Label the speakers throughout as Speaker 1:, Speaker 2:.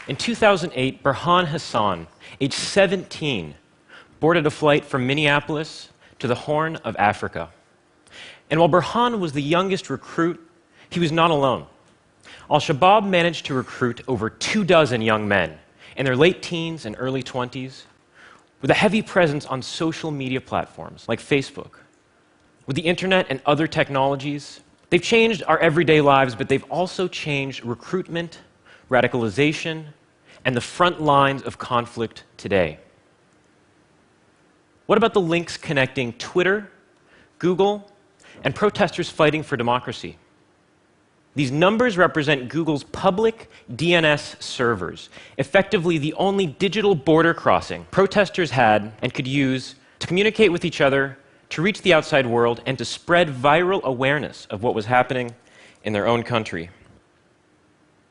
Speaker 1: In 2008, Burhan Hassan, age 17, boarded a flight from Minneapolis to the Horn of Africa. And while Burhan was the youngest recruit, he was not alone. Al-Shabaab managed to recruit over 24 young men in their late teens and early 20s, with a heavy presence on social media platforms like Facebook. With the internet and other technologies, they've changed our everyday lives, but they've also changed recruitment, radicalization, and the front lines of conflict today. What about the links connecting Twitter, Google, and protesters fighting for democracy? These numbers represent Google's public DNS servers, effectively the only digital border crossing protesters had and could use to communicate with each other, to reach the outside world, and to spread viral awareness of what was happening in their own country.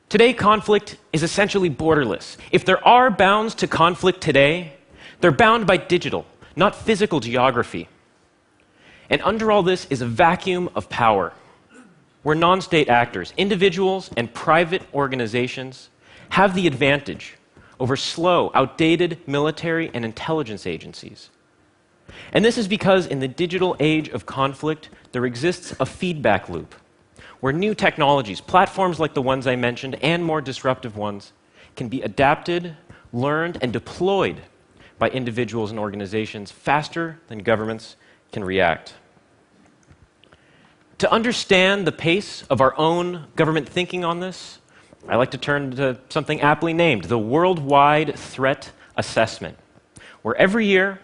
Speaker 1: Today, conflict is essentially borderless. If there are bounds to conflict today, they're bound by digital, not physical geography. And under all this is a vacuum of power, where non-state actors, individuals and private organizations, have the advantage over slow, outdated military and intelligence agencies. And this is because in the digital age of conflict, there exists a feedback loop, where new technologies, platforms like the ones I mentioned, and more disruptive ones, can be adapted, learned, and deployed by individuals and organizations faster than governments can react. To understand the pace of our own government thinking on this, I like to turn to something aptly named the Worldwide Threat Assessment, where every year,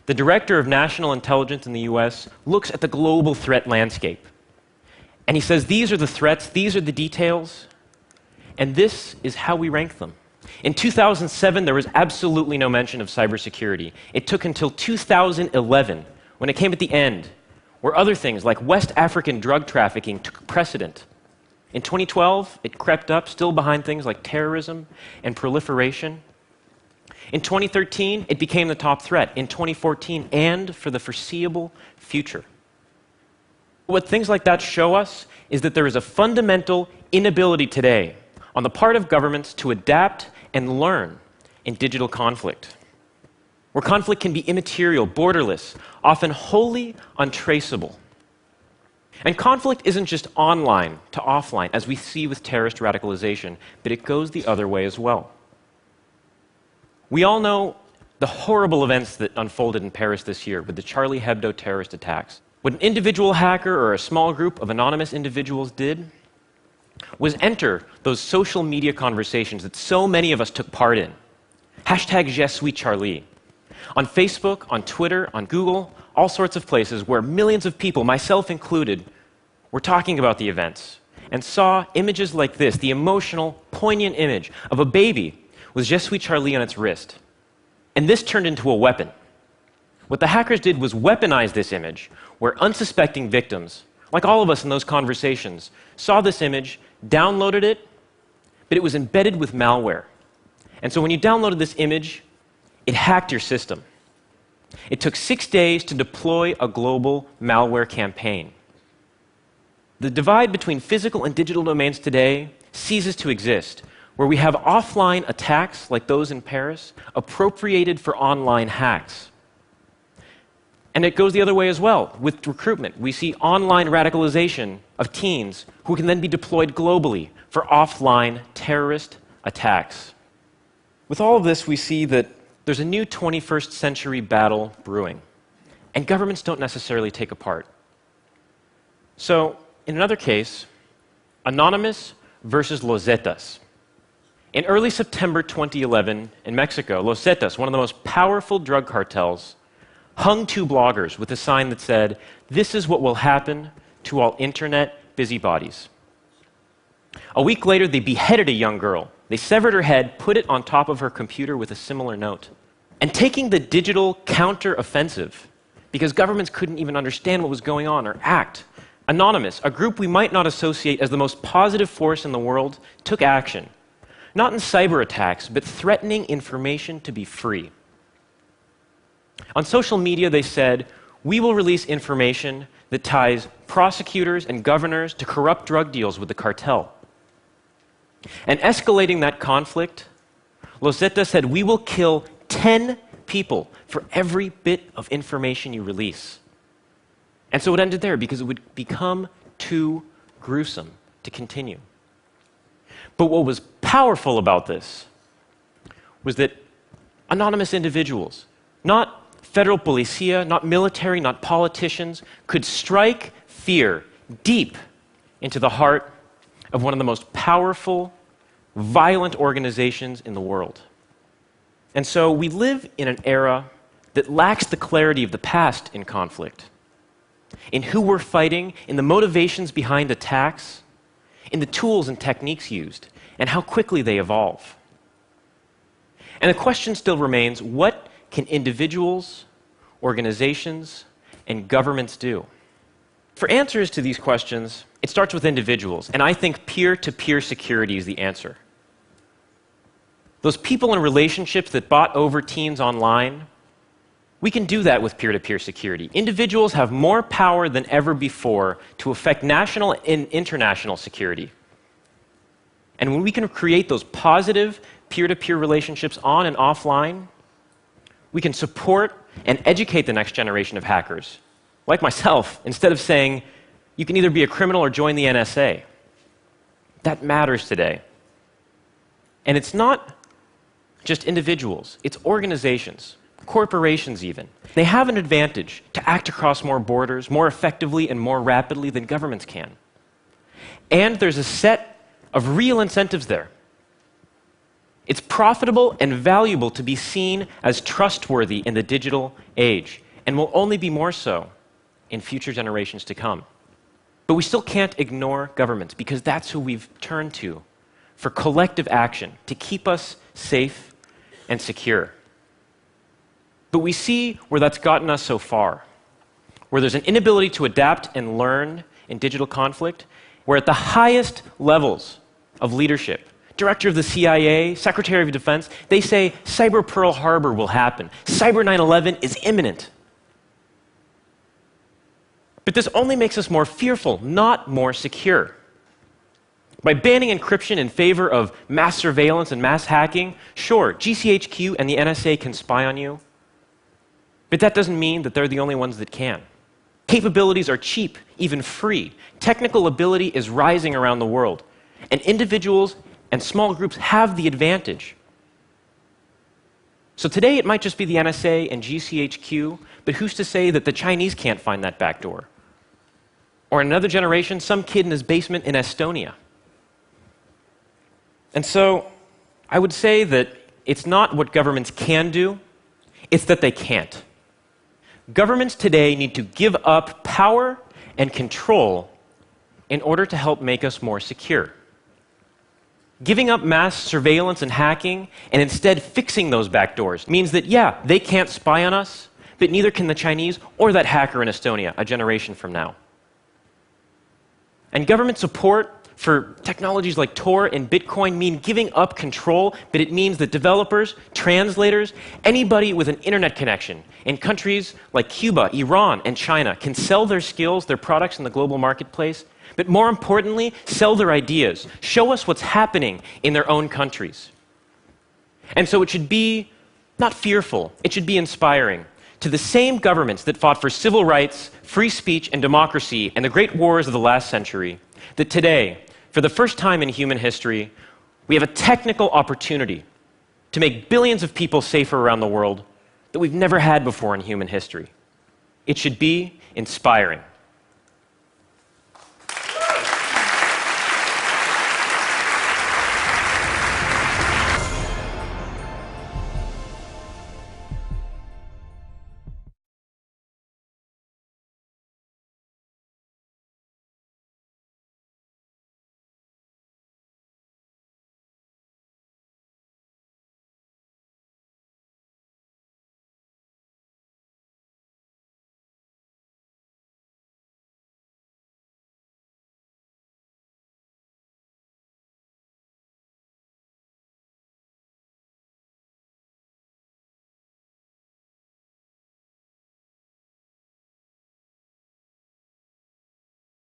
Speaker 1: the Director of National Intelligence in the US looks at the global threat landscape. And he says, these are the threats, these are the details, and this is how we rank them. In 2007, there was absolutely no mention of cybersecurity. It took until 2011, when it came at the end, where other things like West African drug trafficking took precedent. In 2012, it crept up, still behind things like terrorism and proliferation. In 2013, it became the top threat. In 2014, and for the foreseeable future. What things like that show us is that there is a fundamental inability today on the part of governments to adapt and learn in digital conflict, where conflict can be immaterial, borderless, often wholly untraceable. And conflict isn't just online to offline, as we see with terrorist radicalization, but it goes the other way as well. We all know the horrible events that unfolded in Paris this year with the Charlie Hebdo terrorist attacks. What an individual hacker or a small group of anonymous individuals did was enter those social media conversations that so many of us took part in. #JeSuiCharlie. On Facebook, on Twitter, on Google, all sorts of places where millions of people, myself included, were talking about the events and saw images like this, the emotional, poignant image of a baby with #JeSuiCharlie on its wrist. And this turned into a weapon. What the hackers did was weaponize this image, where unsuspecting victims, like all of us in those conversations, saw this image, downloaded it, but it was embedded with malware. And so when you downloaded this image, it hacked your system. It took 6 days to deploy a global malware campaign. The divide between physical and digital domains today ceases to exist, where we have offline attacks like those in Paris appropriated for online hacks. And it goes the other way as well. With recruitment, we see online radicalization of teens who can then be deployed globally for offline terrorist attacks. With all of this, we see that there's a new 21st century battle brewing, and governments don't necessarily take a part. So, in another case, Anonymous versus Los Zetas. In early September 2011, in Mexico, Los Zetas, one of the most powerful drug cartels, hung 2 bloggers with a sign that said, "This is what will happen to all internet busybodies." A week later, they beheaded a young girl. They severed her head, put it on top of her computer with a similar note. And taking the digital counter-offensive, because governments couldn't even understand what was going on or act, Anonymous, a group we might not associate as the most positive force in the world, took action. Not in cyber attacks, but threatening information to be free. On social media, they said, "We will release information that ties prosecutors and governors to corrupt drug deals with the cartel." And escalating that conflict, Loseta said, "We will kill 10 people for every bit of information you release." And so it ended there because it would become too gruesome to continue. But what was powerful about this was that anonymous individuals, not federal policia, not military, not politicians, could strike fear deep into the heart of one of the most powerful, violent organizations in the world. And so we live in an era that lacks the clarity of the past in conflict, in who we're fighting, in the motivations behind attacks, in the tools and techniques used, and how quickly they evolve. And the question still remains, what can individuals, organizations, and governments do? For answers to these questions, it starts with individuals, and I think peer-to-peer security is the answer. Those people in relationships that bought over teens online, we can do that with peer-to-peer security. Individuals have more power than ever before to affect national and international security. And when we can create those positive peer-to-peer relationships on and offline, we can support and educate the next generation of hackers, like myself, instead of saying, you can either be a criminal or join the NSA. That matters today. And it's not just individuals, it's organizations, corporations even. They have an advantage to act across more borders, more effectively and more rapidly than governments can. And there's a set of real incentives there. It's profitable and valuable to be seen as trustworthy in the digital age, and will only be more so in future generations to come. But we still can't ignore governments, because that's who we've turned to for collective action, to keep us safe and secure. But we see where that's gotten us so far, where there's an inability to adapt and learn in digital conflict, where at the highest levels of leadership, Director of the CIA, Secretary of Defense, they say Cyber Pearl Harbor will happen. Cyber 9/11 is imminent. But this only makes us more fearful, not more secure. By banning encryption in favor of mass surveillance and mass hacking, sure, GCHQ and the NSA can spy on you, but that doesn't mean that they're the only ones that can. Capabilities are cheap, even free. Technical ability is rising around the world, and individuals and small groups have the advantage. So today it might just be the NSA and GCHQ, but who's to say that the Chinese can't find that backdoor? Or in another generation, some kid in his basement in Estonia. And so I would say that it's not what governments can do, it's that they can't. Governments today need to give up power and control in order to help make us more secure. Giving up mass surveillance and hacking and instead fixing those backdoors means that, yeah, they can't spy on us, but neither can the Chinese or that hacker in Estonia a generation from now. And government support for technologies like Tor and Bitcoin mean giving up control, but it means that developers, translators, anybody with an internet connection in countries like Cuba, Iran, and China can sell their skills, their products in the global marketplace, but more importantly, sell their ideas, show us what's happening in their own countries. And so it should be not fearful, it should be inspiring to the same governments that fought for civil rights, free speech, and democracy in the great wars of the last century, that today, for the first time in human history, we have a technical opportunity to make billions of people safer around the world that we've never had before in human history. It should be inspiring.